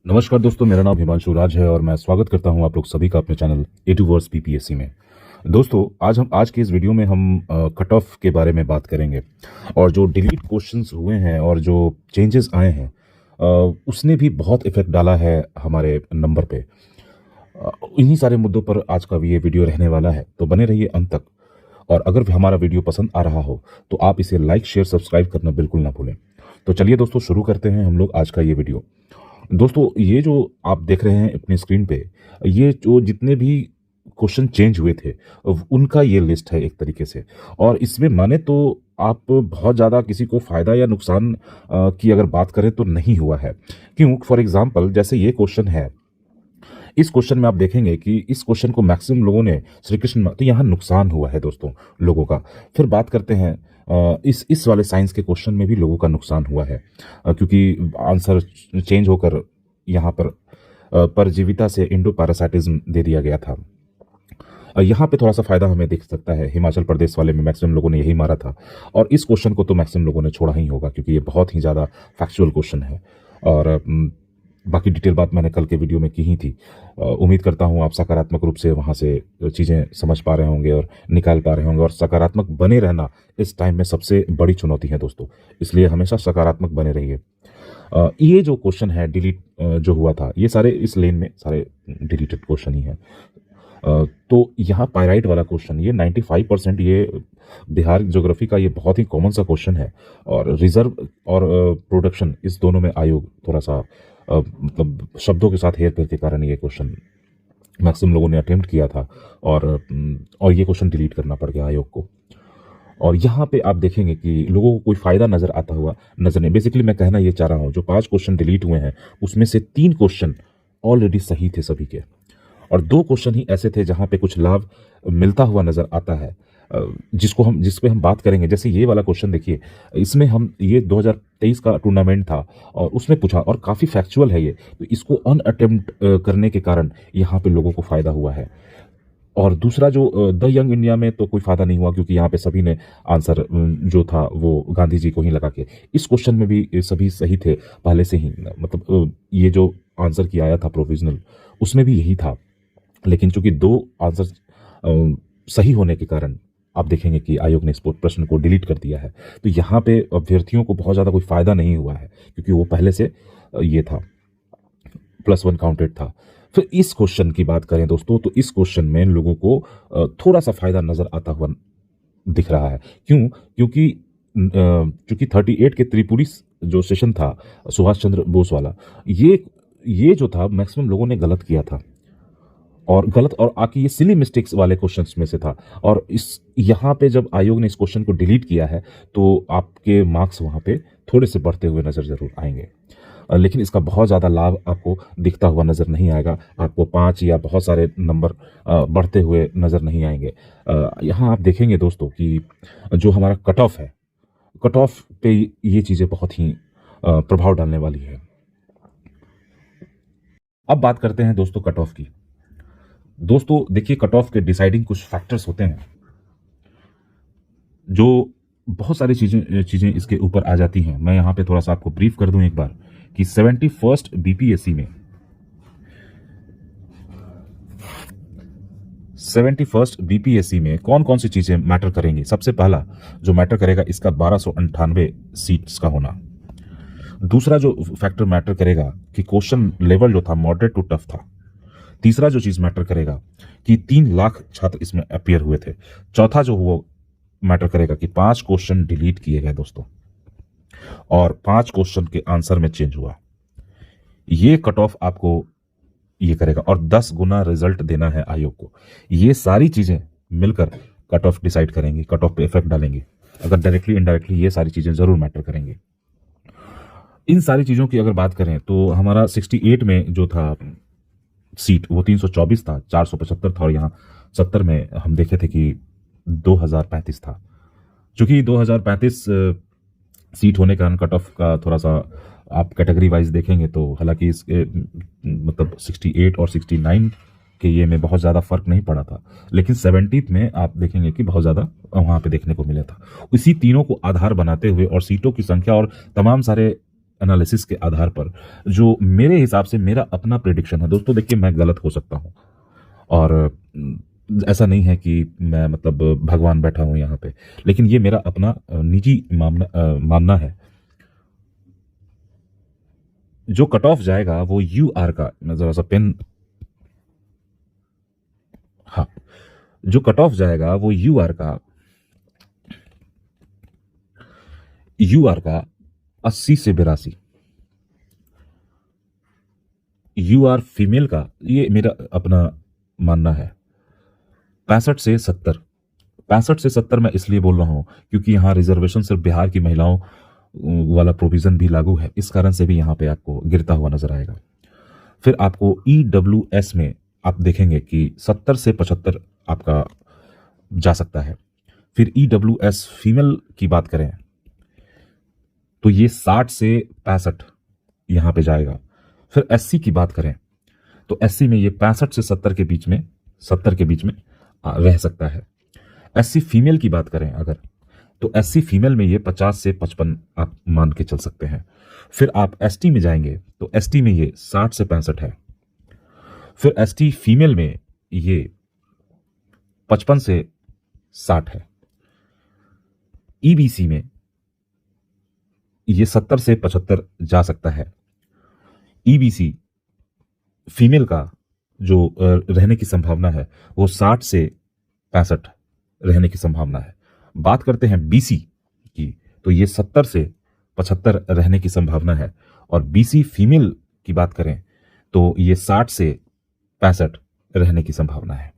नमस्कार दोस्तों, मेरा नाम हिमांशु राज है और मैं स्वागत करता हूं आप लोग सभी का अपने channel A two verse BPSC में। दोस्तों, आज के इस वीडियो में हम कट ऑफ के बारे में बात करेंगे और जो डिलीट क्वेश्चंस हुए हैं और जो चेंजेस आए हैं उसने भी बहुत इफेक्ट डाला है हमारे नंबर पे। इन्हीं सारे मुद्दों पर आज का ये वीडियो रहने वाला है, तो बने रहिए अंत तक। और अगर हमारा वीडियो पसंद आ रहा हो तो आप इसे लाइक शेयर सब्सक्राइब करना बिल्कुल ना भूलें। तो चलिए दोस्तों, शुरू करते हैं हम लोग आज का ये वीडियो। दोस्तों, ये जो आप देख रहे हैं अपनी स्क्रीन पे, ये जो जितने भी क्वेश्चन चेंज हुए थे उनका ये लिस्ट है एक तरीके से। और इसमें माने तो आप बहुत ज़्यादा किसी को फ़ायदा या नुकसान की अगर बात करें तो नहीं हुआ है। क्यों? फॉर एग्जांपल, जैसे ये क्वेश्चन है, इस क्वेश्चन में आप देखेंगे कि इस क्वेश्चन को मैक्सिमम लोगों ने श्री कृष्ण, तो यहाँ नुकसान हुआ है दोस्तों लोगों का। फिर बात करते हैं इस वाले साइंस के क्वेश्चन में भी लोगों का नुकसान हुआ है, क्योंकि आंसर चेंज होकर यहाँ पर परजीविता से इंडो पैरासाइटिज्म दे दिया गया था। यहाँ पे थोड़ा सा फायदा हमें दिख सकता है। हिमाचल प्रदेश वाले में मैक्सिमम लोगों ने यही मारा था और इस क्वेश्चन को तो मैक्सिमम लोगों ने छोड़ा ही होगा, क्योंकि ये बहुत ही ज़्यादा फैक्चुअल क्वेश्चन है। और बाकी डिटेल बात मैंने कल के वीडियो में की ही थी। उम्मीद करता हूँ आप सकारात्मक रूप से वहाँ से चीज़ें समझ पा रहे होंगे और निकाल पा रहे होंगे। और सकारात्मक बने रहना इस टाइम में सबसे बड़ी चुनौती है दोस्तों, इसलिए हमेशा सकारात्मक बने रहिए। ये जो क्वेश्चन है डिलीट जो हुआ था, ये सारे इस लेन में सारे डिलीटेड क्वेश्चन ही हैं। तो यहाँ पायराइट वाला क्वेश्चन, ये 95% ये बिहार ज्योग्राफी का ये बहुत ही कॉमन सा क्वेश्चन है। और रिजर्व और प्रोडक्शन, इस दोनों में आयोग थोड़ा सा मतलब शब्दों के साथ हेर फेर के कारण ये क्वेश्चन मैक्सिमम लोगों ने अटेम्प्ट किया था और ये क्वेश्चन डिलीट करना पड़ गया आयोग को। और यहाँ पे आप देखेंगे कि लोगों को कोई फायदा नजर आता हुआ नजर नहीं। बेसिकली मैं कहना ये चाह रहा हूँ, जो 5 क्वेश्चन डिलीट हुए हैं उसमें से 3 क्वेश्चन ऑलरेडी सही थे सभी के, और 2 क्वेश्चन ही ऐसे थे जहां पे कुछ लाभ मिलता हुआ नजर आता है, जिस पे हम बात करेंगे। जैसे ये वाला क्वेश्चन देखिए, इसमें हम ये 2023 का टूर्नामेंट था और उसमें पूछा और काफ़ी फैक्चुअल है ये, तो इसको अनअटेम्प्ट करने के कारण यहाँ पे लोगों को फायदा हुआ है। और दूसरा जो द यंग इंडिया में तो कोई फायदा नहीं हुआ, क्योंकि यहाँ पे सभी ने आंसर जो था वो गांधी जी को ही लगा के। इस क्वेश्चन में भी सभी सही थे पहले से ही, मतलब ये जो आंसर किया आया था प्रोविजनल, उसमें भी यही था। लेकिन चूंकि 2 आंसर सही होने के कारण आप देखेंगे कि आयोग ने इस प्रश्न को डिलीट कर दिया है। तो यहाँ पे अभ्यर्थियों को बहुत ज़्यादा कोई फायदा नहीं हुआ है, क्योंकि वो पहले से ये था, +1 काउंटेड था। फिर इस क्वेश्चन की बात करें दोस्तों, तो इस क्वेश्चन में लोगों को थोड़ा सा फायदा नजर आता हुआ दिख रहा है। क्यों? क्योंकि चूंकि 38 के त्रिपुरी जो सेशन था सुभाष चंद्र बोस वाला, ये जो था मैक्सिमम लोगों ने गलत किया था, और आके ये सिली मिस्टेक्स वाले क्वेश्चंस में से था। और इस यहाँ पे जब आयोग ने इस क्वेश्चन को डिलीट किया है तो आपके मार्क्स वहाँ पे थोड़े से बढ़ते हुए नजर जरूर आएंगे, लेकिन इसका बहुत ज़्यादा लाभ आपको दिखता हुआ नजर नहीं आएगा। आपको 5 या बहुत सारे नंबर बढ़ते हुए नजर नहीं आएंगे। यहाँ आप देखेंगे दोस्तों कि जो हमारा कट ऑफ है, कट ऑफ पे ये चीज़ें बहुत ही प्रभाव डालने वाली है। अब बात करते हैं दोस्तों कट ऑफ की। दोस्तों देखिए, कट ऑफ के डिसाइडिंग कुछ फैक्टर्स होते हैं, जो बहुत सारी चीजें इसके ऊपर आ जाती हैं। मैं यहाँ पे थोड़ा सा आपको ब्रीफ कर दूं एक बार कि 71st बीपीएससी में 71st बीपीएससी में कौन कौन सी चीजें मैटर करेंगी। सबसे पहला जो मैटर करेगा, इसका 1298 सीट्स का होना। दूसरा जो फैक्टर मैटर करेगा कि क्वेश्चन लेवल जो था मॉडरेट टू टफ था। तीसरा जो चीज मैटर करेगा कि 3 लाख छात्र इसमें अपीयर हुए थे। चौथा जो वो मैटर करेगा कि 5 क्वेश्चन डिलीट किए गए दोस्तों, और 5 क्वेश्चन के आंसर में चेंज हुआ। ये कट ऑफ आपको ये करेगा, और 10 गुना रिजल्ट देना है आयोग को। ये सारी चीजें मिलकर कट ऑफ डिसाइड करेंगी, कट ऑफ पे इफेक्ट डालेंगे। अगर डायरेक्टली इनडायरेक्टली ये सारी चीजें जरूर मैटर करेंगे। इन सारी चीजों की अगर बात करें तो हमारा 68 में जो था सीट, वो 324 था, 475 था, और यहाँ 70 में हम देखे थे कि 2035 था। चूंकि 2035 सीट होने के कारण कट ऑफ का थोड़ा सा आप कैटेगरी वाइज देखेंगे तो हालांकि इसके मतलब 68 और 69 के ये में बहुत ज़्यादा फर्क नहीं पड़ा था, लेकिन 70 में आप देखेंगे कि बहुत ज़्यादा वहाँ पे देखने को मिला था। इसी तीनों को आधार बनाते हुए और सीटों की संख्या और तमाम सारे एनालिसिस के आधार पर जो मेरे हिसाब से मेरा अपना प्रेडिक्शन है। दोस्तों देखिए, मैं गलत हो सकता हूं, और ऐसा नहीं है कि मैं मतलब भगवान बैठा हूं यहाँ पे, लेकिन ये मेरा अपना निजी मानना है। जो कट ऑफ जाएगा वो यूआर का, मैं जरा सा पेन, हाँ, जो कट ऑफ जाएगा वो यूआर का 80 से 82, यूआर फीमेल का, ये मेरा अपना मानना है 65 से 70। 65 से 70 मैं इसलिए बोल रहा हूं क्योंकि यहां रिजर्वेशन सिर्फ बिहार की महिलाओं वाला प्रोविजन भी लागू है, इस कारण से भी यहां पे आपको गिरता हुआ नजर आएगा। फिर आपको ईडब्ल्यूएस में आप देखेंगे कि 70 से 75 आपका जा सकता है। फिर ईडब्ल्यूएस फीमेल की बात करें तो ये 60 से 65 यहां पे जाएगा। फिर एससी की बात करें तो एससी में ये 65 से 70 के बीच में, 70 के बीच में रह सकता है। एससी फीमेल की बात करें अगर, तो एससी फीमेल में ये 50 से 55 आप मान के चल सकते हैं। फिर आप एसटी में जाएंगे तो एसटी में ये 60 से 65 है। फिर एसटी फीमेल में ये 55 से 60 है। ईबीसी में ये 70 से 75 जा सकता है। ईबीसी फीमेल का जो रहने की संभावना है वो 60 से 65 रहने की संभावना है। बात करते हैं बीसी की, तो ये 70 से 75 रहने की संभावना है। और बीसी फीमेल की बात करें तो ये 60 से 65 रहने की संभावना है।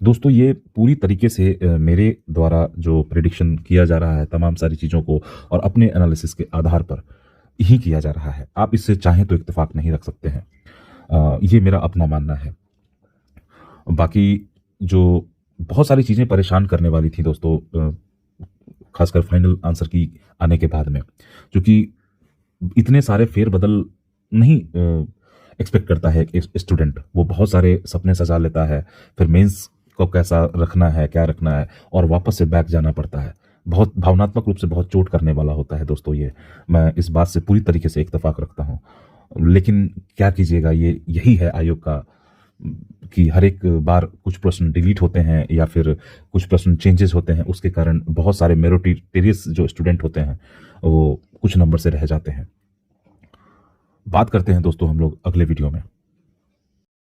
दोस्तों ये पूरी तरीके से मेरे द्वारा जो प्रेडिक्शन किया जा रहा है तमाम सारी चीज़ों को, और अपने एनालिसिस के आधार पर ही किया जा रहा है। आप इससे चाहें तो इत्तेफाक नहीं रख सकते हैं, ये मेरा अपना मानना है। बाकी जो बहुत सारी चीज़ें परेशान करने वाली थी दोस्तों, खासकर फाइनल आंसर की आने के बाद में, क्योंकि इतने सारे फेरबदल नहीं एक्सपेक्ट करता है एक स्टूडेंट। वो बहुत सारे सपने सजा लेता है, फिर मेंस को कैसा रखना है, क्या रखना है, और वापस से बैक जाना पड़ता है। बहुत भावनात्मक रूप से बहुत चोट करने वाला होता है दोस्तों ये। मैं इस बात से पूरी तरीके से इत्तेफाक रखता हूँ, लेकिन क्या कीजिएगा, ये यही है आयोग का कि हर एक बार कुछ प्रश्न डिलीट होते हैं या फिर कुछ प्रश्न चेंजेस होते हैं, उसके कारण बहुत सारे मेरिटोरियस जो स्टूडेंट होते हैं वो कुछ नंबर से रह जाते हैं। बात करते हैं दोस्तों हम लोग अगले वीडियो में।